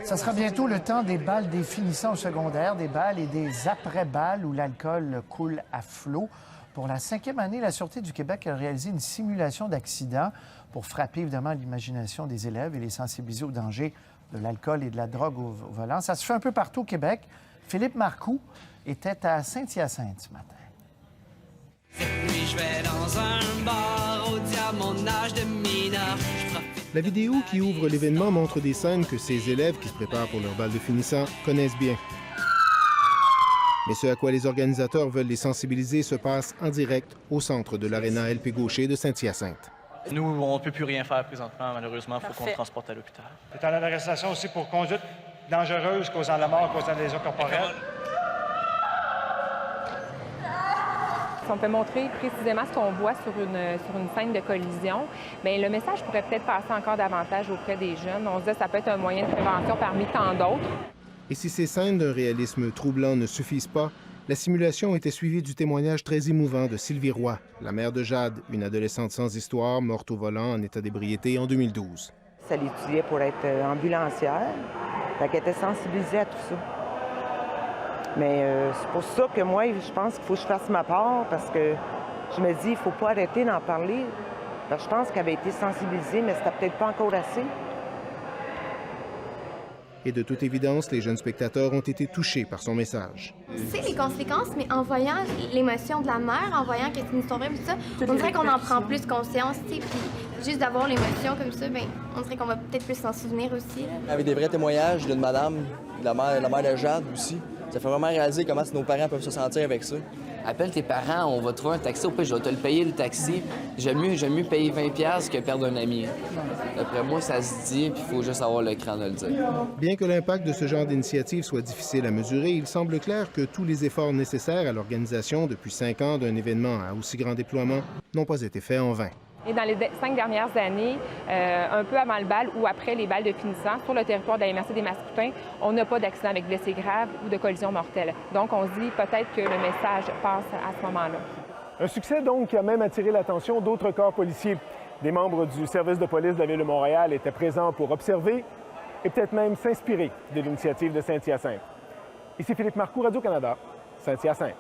Ça sera bientôt le temps des bals des finissants au secondaire, des bals et des après-bals où l'alcool coule à flot. Pour la 5e année, la Sûreté du Québec a réalisé une simulation d'accident pour frapper évidemment l'imagination des élèves et les sensibiliser au danger de l'alcool et de la drogue au volant. Ça se fait un peu partout au Québec. Philippe Marcoux était à Saint-Hyacinthe ce matin. Cette nuit, je vais dans un bar au diable, mon âge de mineur. La vidéo qui ouvre l'événement montre des scènes que ces élèves qui se préparent pour leur bal de finissant connaissent bien. Mais ce à quoi les organisateurs veulent les sensibiliser se passe en direct au centre de l'aréna LP Gaucher de Saint-Hyacinthe. Nous, on ne peut plus rien faire présentement, malheureusement. Il faut qu'on le transporte à l'hôpital. C'est en arrestation aussi pour conduite dangereuse causant la mort, causant des lésions corporelles. Si on peut montrer précisément ce qu'on voit sur une scène de collision, bien, le message pourrait peut-être passer encore davantage auprès des jeunes. On se dit que ça peut être un moyen de prévention parmi tant d'autres. Et si ces scènes d'un réalisme troublant ne suffisent pas, la simulation était suivie du témoignage très émouvant de Sylvie Roy, la mère de Jade, une adolescente sans histoire, morte au volant en état d'ébriété en 2012. Ça l'étudiait pour être ambulancière, fait qu'elle était sensibilisée à tout ça. Mais c'est pour ça que moi, je pense qu'il faut que je fasse ma part, parce que je me dis, il ne faut pas arrêter d'en parler. Parce que je pense qu'elle avait été sensibilisée, mais c'était peut-être pas encore assez. Et de toute évidence, les jeunes spectateurs ont été touchés par son message. C'est les conséquences, mais en voyant l'émotion de la mère, en voyant que c'est une histoire vraie, tout ça, on dirait qu'on en prend plus conscience, tu sais, puis juste d'avoir l'émotion comme ça, bien, on dirait qu'on va peut-être plus s'en souvenir aussi. Là. Avec des vrais témoignages d'une madame, la mère de Jade aussi, ça fait vraiment réaliser comment nos parents peuvent se sentir avec ça. Appelle tes parents, on va trouver un taxi, au pire, je vais te le payer, le taxi. J'aime mieux payer 20$ que perdre un ami. D'après moi, ça se dit, puis il faut juste avoir le cran de le dire. Bien que l'impact de ce genre d'initiative soit difficile à mesurer, il semble clair que tous les efforts nécessaires à l'organisation depuis 5 ans d'un événement à aussi grand déploiement n'ont pas été faits en vain. Et dans les 5 dernières années, un peu avant le bal ou après les balles de finissant, sur le territoire de la MRC des Mascoutins, on n'a pas d'accident avec blessés graves ou de collision mortelle. Donc, on se dit peut-être que le message passe à ce moment-là. Un succès, donc, qui a même attiré l'attention d'autres corps policiers. Des membres du service de police de la Ville de Montréal étaient présents pour observer et peut-être même s'inspirer de l'initiative de Saint-Hyacinthe. Ici Philippe Marcoux, Radio-Canada, Saint-Hyacinthe.